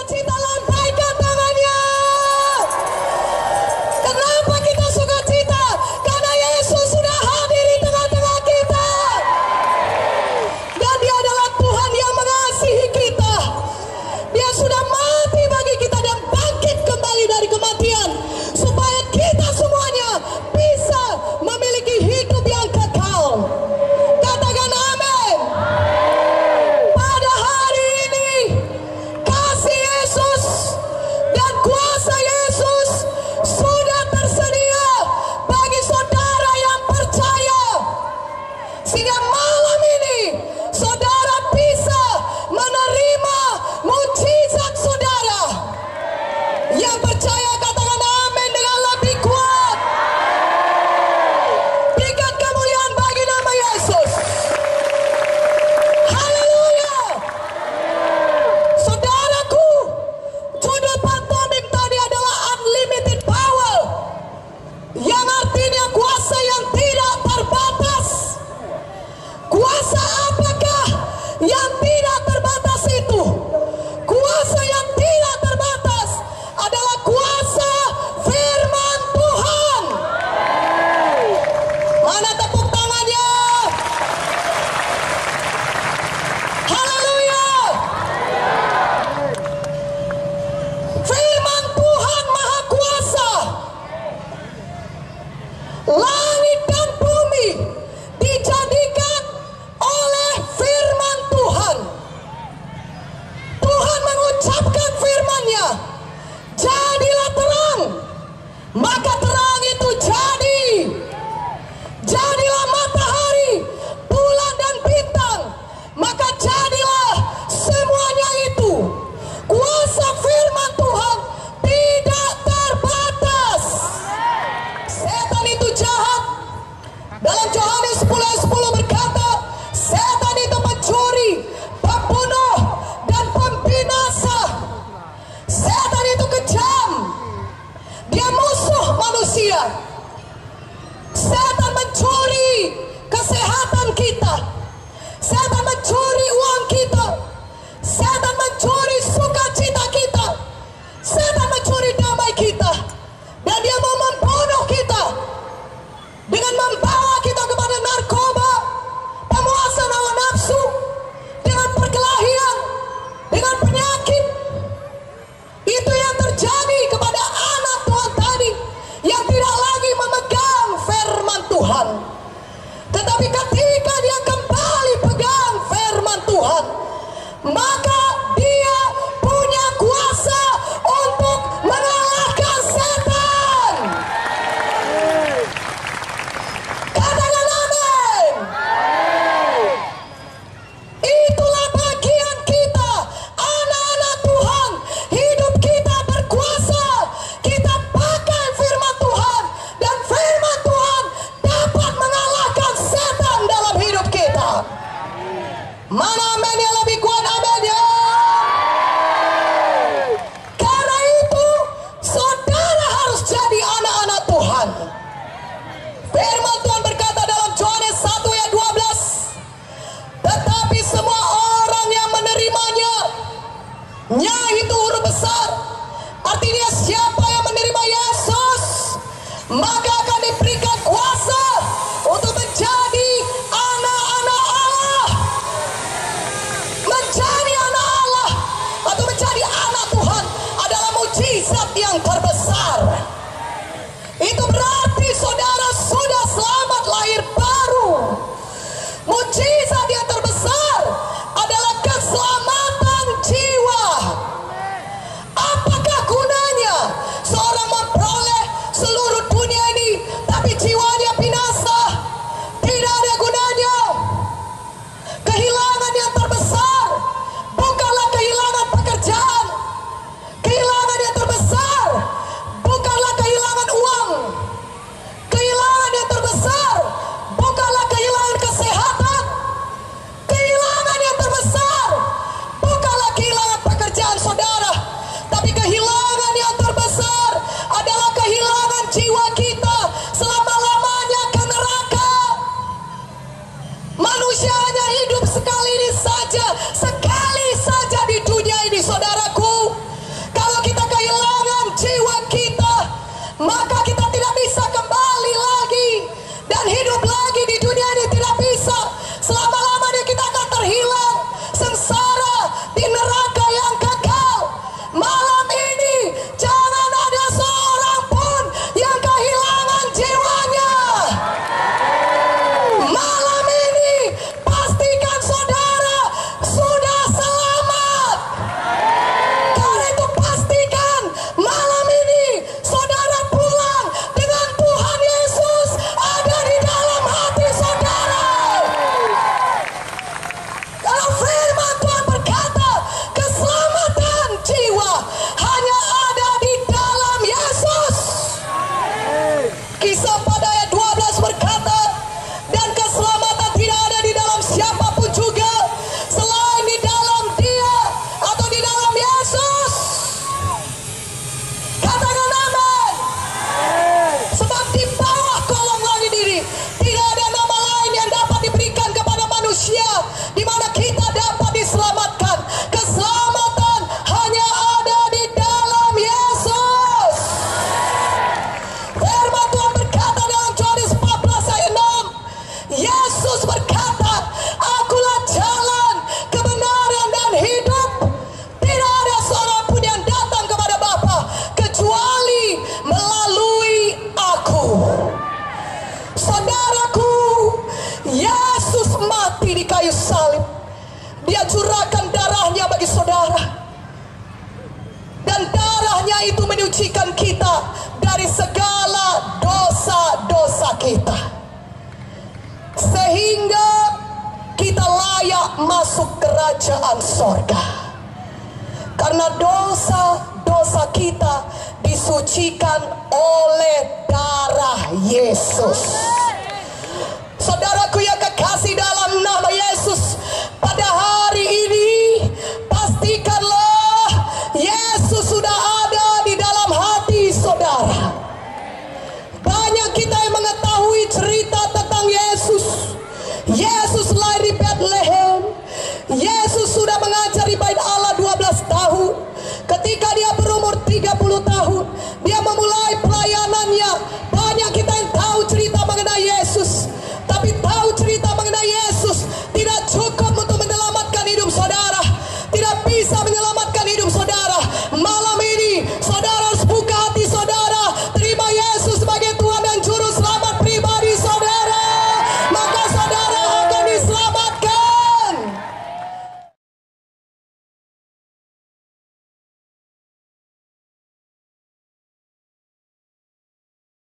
sukacita, lambaikan tangannya. Kenapa kita sukacita? Karena Yesus sudah hadir di tengah-tengah kita. Dan Dia adalah Tuhan yang mengasihi kita. Dia sudah mati bagi kita dan bangkit kembali dari kematian, supaya kita semuanya bisa memiliki hidup yang kekal. Katakan amin. Pada hari ini, kasih Yesus dan kuasa Yesus sudah tersedia bagi saudara yang percaya, sehingga malam ini saudara bisa menerima mujizat saudara. Yang percaya katakan amin dengan lebih kuat. Berikan kemuliaan bagi nama Yesus. Haleluya. Saudaraku, judul pantomim tadi adalah unlimited power, yang artinya kuasa yang tidak terbatas. Kuasa apakah yang tidak terbatas itu? Kuasa yang tidak terbatas adalah kuasa firman Tuhan. Mana tepuk tangannya? Haleluya. Firman Tuhan Maha Kuasa. Langit dan bumi dijadikan oleh firman Tuhan. Tuhan mengucapkan firman-Nya, jadilah terang, maka terang itu jadi. Jadilah matahari, bulan dan bintang, maka jadilah semuanya itu. Kuasa firman Tuhan tidak terbatas. Setan itu jahat. Dalam Yohanes 10:10 berkata, setan itu pencuri, pembunuh, dan pembinasa. Setan itu kejam. Dia musuh manusia. Setan mencuri kesehatan kita. Setan mencuri uang kita. Setan mencuri sukacita kita. Setan mencuri damai kita. Dan dia mau membunuh kita dengan membawa kita kepada narkoba, pemuasan hawa nafsu, dengan perkelahian, dengan penyakit. Itu yang terjadi kepada anak Tuhan tadi, yang tidak lagi kerajaan sorga. Karena dosa-dosa kita disucikan oleh darah Yesus. Saudaraku yang kekasih dalam nama Yesus, pada hari ini pastikanlah Yesus sudah ada di dalam hati saudara. Banyak kita yang mengetahui cerita tentang Yesus. Yesus lahir di Bethlehem. Yesus sudah mengajar di Bait Allah 12 tahun. Ketika dia berumur 30 tahun, dia memulai